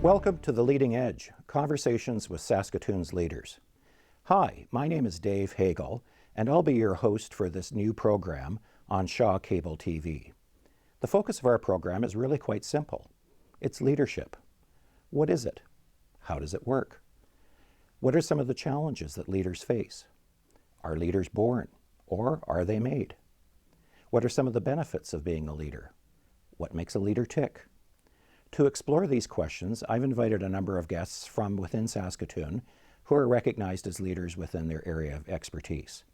Welcome to The Leading Edge, Conversations with Saskatoon's Leaders. Hi, my name is Dave Hagel, and I'll be your host for this new program on Shaw Cable TV. The focus of our program is really quite simple. It's leadership. What is it? How does it work? What are some of the challenges that leaders face? Are leaders born, or are they made? What are some of the benefits of being a leader? What makes a leader tick? To explore these questions, I've invited a number of guests from within Saskatoon who are recognized as leaders within their area of expertise.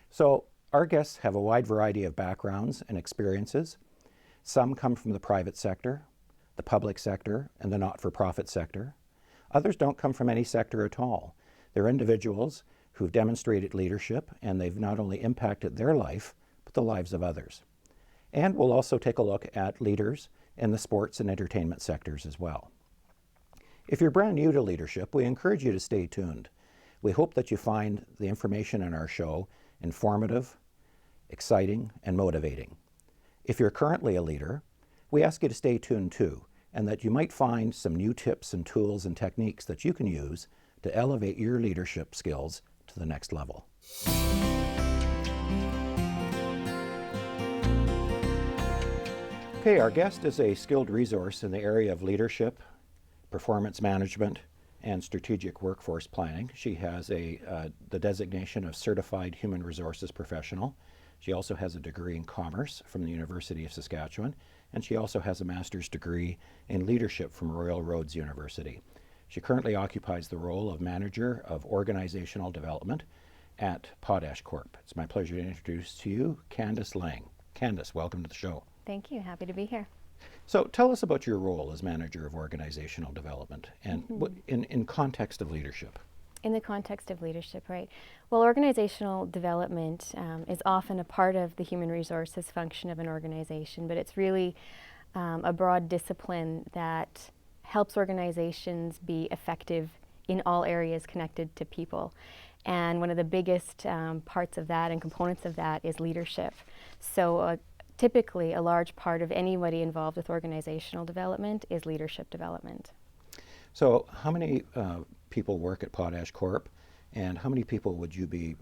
So our guests have a wide variety of backgrounds and experiences. Some come from the private sector, the public sector, and the not-for-profit sector. Others don't come from any sector at all. They're individuals who've demonstrated leadership, and they've not only impacted their life, but the lives of others. And we'll also take a look at leaders in the sports and entertainment sectors as well. If you're brand new to leadership, we encourage you to stay tuned. We hope that you find the information in our show informative, exciting, and motivating. If you're currently a leader, we ask you to stay tuned too, and that you might find some new tips and tools and techniques that you can use to elevate your leadership skills to the next level. Okay, our guest is a skilled resource in the area of leadership, performance management, and strategic workforce planning. She has the designation of Certified Human Resources Professional. She also has a degree in commerce from the University of Saskatchewan, and she also has a master's degree in leadership from Royal Roads University. She currently occupies the role of Manager of Organizational Development at Potash Corp. It's my pleasure to introduce to you Candice Lang. Candice, welcome to the show. Thank you. Happy to be here. So tell us about your role as Manager of Organizational Development and in context of leadership. In the context of leadership, right? Well, organizational development is often a part of the human resources function of an organization, but it's really a broad discipline that helps organizations be effective in all areas connected to people. And one of the biggest parts of that and components of that is leadership. So typically, a large part of anybody involved with organizational development is leadership development. So how many people work at Potash Corp, and how many people would you be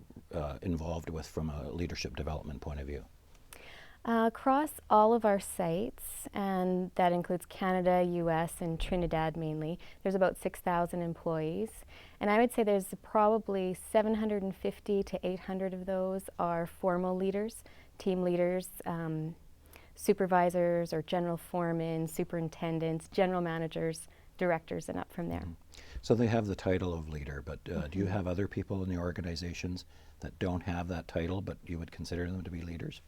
involved with from a leadership development point of view? Across all of our sites, and that includes Canada, US, and Trinidad mainly, there's about 6,000 employees. And I would say there's probably 750 to 800 of those are formal leaders, team leaders, supervisors or general foremen, superintendents, general managers, directors, and up from there. So they have the title of leader, but do you have other people in the organizations that don't have that title, but you would consider them to be leaders?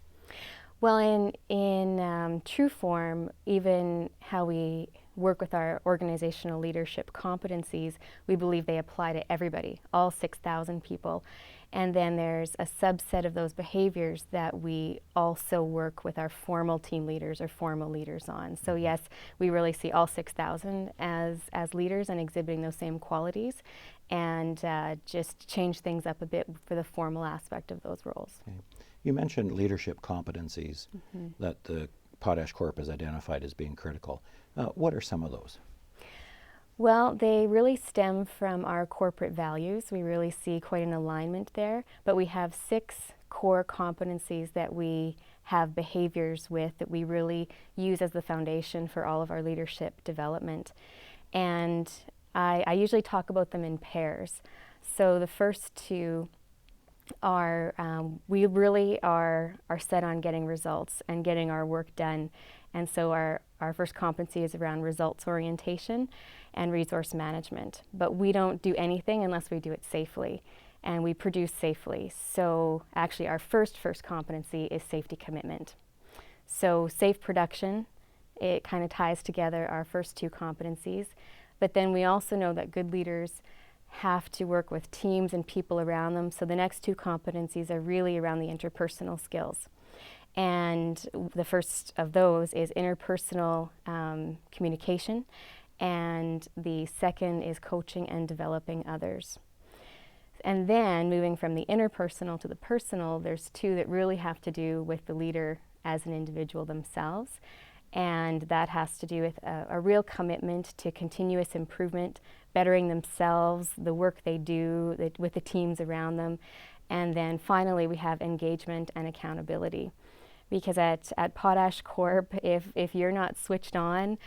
Well, in true form, even how we work with our organizational leadership competencies, we believe they apply to everybody, all 6,000 people. And then there's a subset of those behaviors that we also work with our formal team leaders or formal leaders on. So yes, we really see all 6,000 as leaders and exhibiting those same qualities, and just change things up a bit for the formal aspect of those roles. Okay. You mentioned leadership competencies that the Potash Corp has identified as being critical. What are some of those? Well, they really stem from our corporate values. We really see quite an alignment there, but we have 6 core competencies that we have behaviors with that we really use as the foundation for all of our leadership development. And I usually talk about them in pairs. So the first 2 are we really are set on getting results and getting our work done. And so our first competency is around results orientation and resource management. But we don't do anything unless we do it safely, and we produce safely. So actually our first competency is safety commitment. So safe production, it kind of ties together our first 2 competencies. But then we also know that good leaders have to work with teams and people around them. So the next 2 competencies are really around the interpersonal skills. And the first of those is interpersonal communication, and the second is coaching and developing others. And then moving from the interpersonal to the personal, there's 2 that really have to do with the leader as an individual themselves. And that has to do with a real commitment to continuous improvement, bettering themselves, the work they do with the teams around them. And then finally, we have engagement and accountability. Because at Potash Corp, if you're not switched on,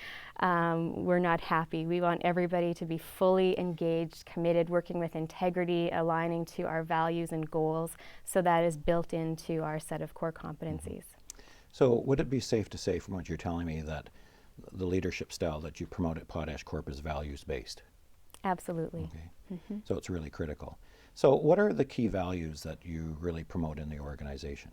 we're not happy. We want everybody to be fully engaged, committed, working with integrity, aligning to our values and goals. So that is built into our set of core competencies. So would it be safe to say from what you're telling me that the leadership style that you promote at Potash Corp is values-based? Absolutely. Okay. So it's really critical. So what are the key values that you really promote in the organization?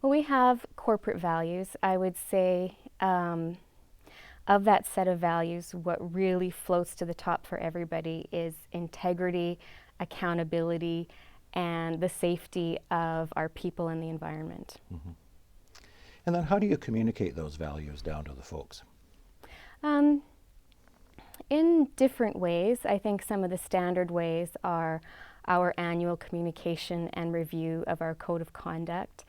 Well, we have corporate values. I would say of that set of values, what really floats to the top for everybody is integrity, accountability, and the safety of our people and the environment. And then how do you communicate those values down to the folks? In different ways. I think some of the standard ways are our annual communication and review of our code of conduct.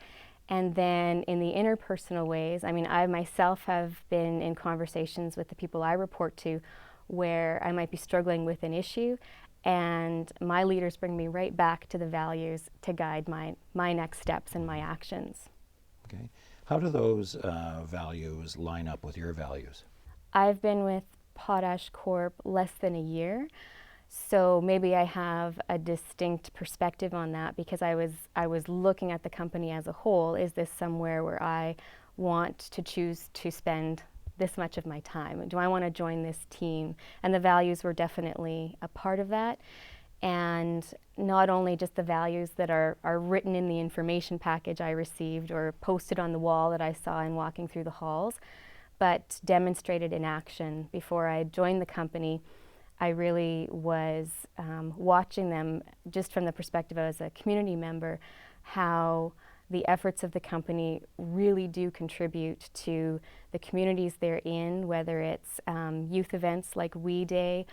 And then in the interpersonal ways, I mean, I myself have been in conversations with the people I report to where I might be struggling with an issue, and my leaders bring me right back to the values to guide my next steps and my actions. Okay. How do those values line up with your values? I've been with Potash Corp less than a year, so maybe I have a distinct perspective on that because I was looking at the company as a whole. Is this somewhere where I want to choose to spend this much of my time? Do I want to join this team? And the values were definitely a part of that. And not only just the values that are written in the information package I received or posted on the wall that I saw in walking through the halls, but demonstrated in action. Before I joined the company, I really was watching them just from the perspective as a community member, how the efforts of the company really do contribute to the communities they're in, whether it's youth events like We Day,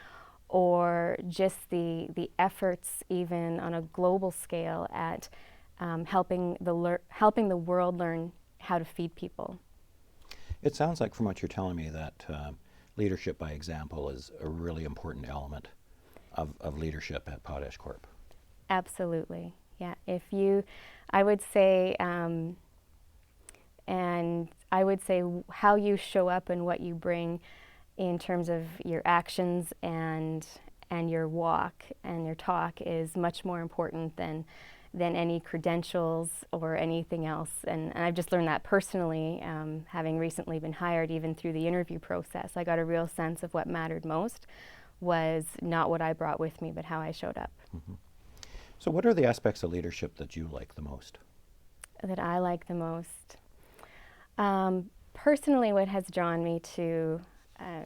or just the efforts even on a global scale at helping the world learn how to feed people. It sounds like from what you're telling me that leadership by example is a really important element of leadership at Potash Corp. Absolutely, yeah. I would say, and I would say how you show up and what you bring in terms of your actions and your walk and your talk is much more important than any credentials or anything else. And I've just learned that personally, having recently been hired, even through the interview process. I got a real sense of what mattered most was not what I brought with me, but how I showed up. Mm-hmm. So what are the aspects of leadership that you like the most? That I like the most? Personally, what has drawn me to,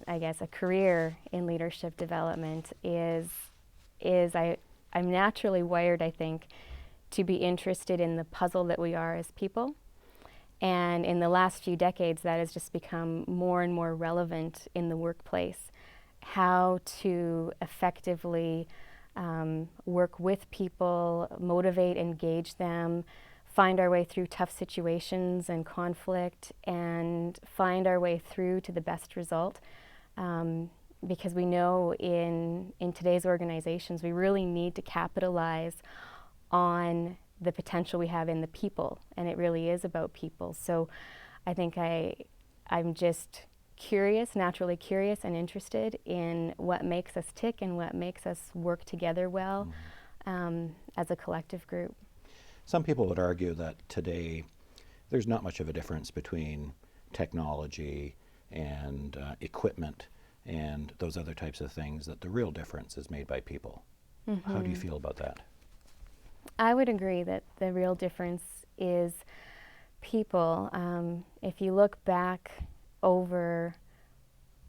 I guess, a career in leadership development is I'm naturally wired, I think, to be interested in the puzzle that we are as people. And in the last few decades, that has just become more and more relevant in the workplace. How to effectively work with people, motivate, engage them, find our way through tough situations and conflict, and find our way through to the best result. Because we know in today's organizations, we really need to capitalize on the potential we have in the people, and it really is about people. So I think I'm just curious, naturally curious and interested in what makes us tick and what makes us work together well as a collective group. Some people would argue that today there's not much of a difference between technology and equipment and those other types of things, that the real difference is made by people. Mm-hmm. How do you feel about that? I would agree that the real difference is people. If you look back over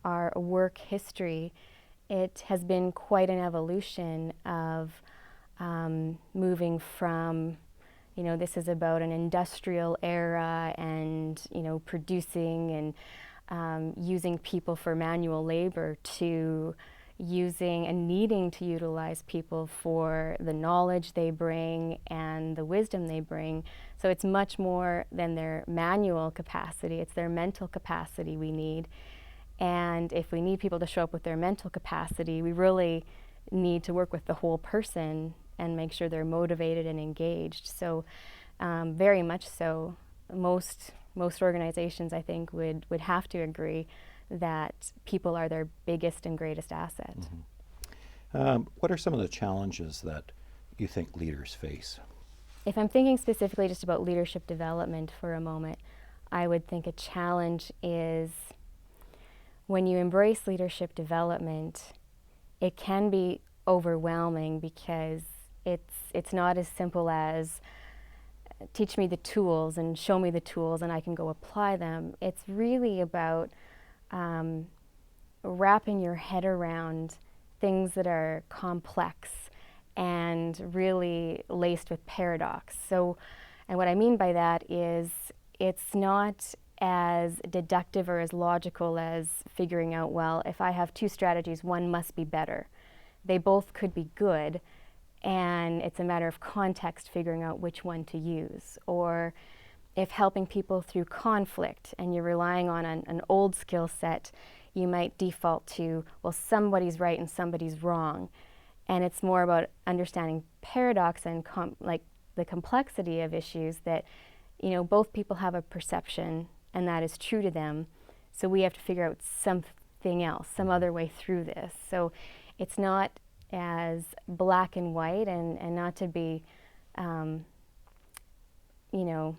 our work history, it has been quite an evolution of moving from, this is about an industrial era and, producing and using people for manual labor to, using and needing to utilize people for the knowledge they bring and the wisdom they bring. So it's much more than their manual capacity, it's their mental capacity we need. And if we need people to show up with their mental capacity, we really need to work with the whole person and make sure they're motivated and engaged. So very much so, most organizations, I think, would have to agree that people are their biggest and greatest asset. What are some of the challenges that you think leaders face? If I'm thinking specifically just about leadership development for a moment, I would think a challenge is when you embrace leadership development, it can be overwhelming because it's not as simple as teach me the tools and show me the tools and I can go apply them. It's really about wrapping your head around things that are complex and really laced with paradox. So, and what I mean by that is it's not as deductive or as logical as figuring out, well, if I have two strategies, one must be better. They both could be good, and it's a matter of context figuring out which one to use. Or if helping people through conflict and you're relying on an old skill set, you might default to, well, somebody's right and somebody's wrong. And it's more about understanding paradox and like the complexity of issues that, you know, both people have a perception and that is true to them. So we have to figure out something else, some other way through this. So it's not as black and white and not to be, you know,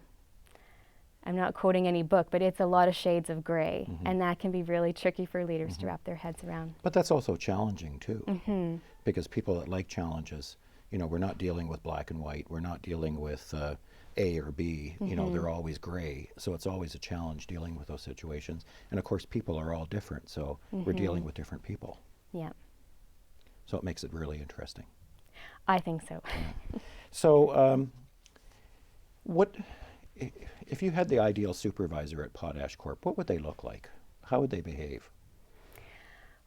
I'm not quoting any book, but it's a lot of shades of gray, and that can be really tricky for leaders to wrap their heads around. But that's also challenging too, because people that like challenges, you know, we're not dealing with black and white, we're not dealing with A or B, you know, they're always gray. So it's always a challenge dealing with those situations. And of course, people are all different, so we're dealing with different people. Yeah. So it makes it really interesting. I think so. So what, if you had the ideal supervisor at Potash Corp, what would they look like? How would they behave?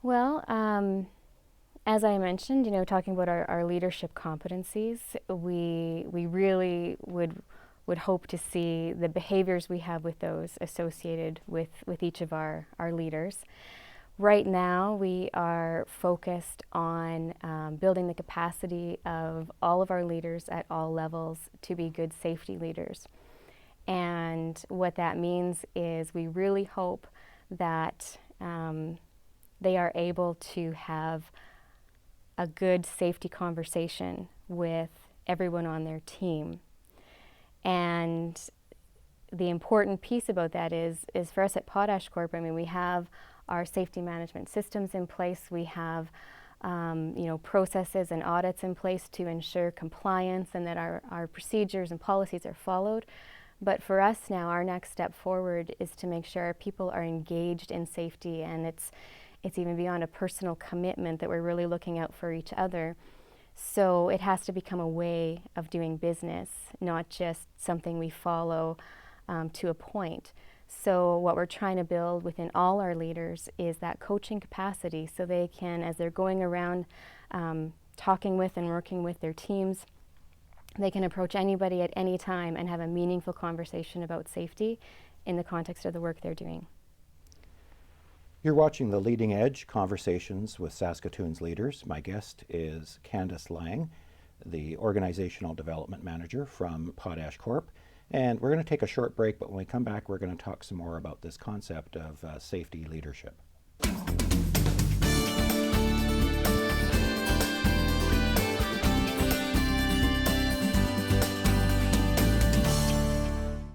Well, as I mentioned, you know, talking about our leadership competencies, we really would hope to see the behaviors we have with those associated with each of our leaders. Right now, we are focused on building the capacity of all of our leaders at all levels to be good safety leaders. And what that means is we really hope that they are able to have a good safety conversation with everyone on their team. And the important piece about that is for us at Potash Corp, I mean, we have our safety management systems in place. We have you know, processes and audits in place to ensure compliance and that our procedures and policies are followed. But for us now, our next step forward is to make sure our people are engaged in safety, and it's even beyond a personal commitment that we're really looking out for each other. So it has to become a way of doing business, not just something we follow to a point. So what we're trying to build within all our leaders is that coaching capacity, so they can, as they're going around talking with and working with their teams, they can approach anybody at any time and have a meaningful conversation about safety in the context of the work they're doing. You're watching The Leading Edge, Conversations with Saskatoon's Leaders. My guest is Candice Lang, the Organizational Development Manager from Potash Corp. And we're going to take a short break, but when we come back, we're going to talk some more about this concept of safety leadership.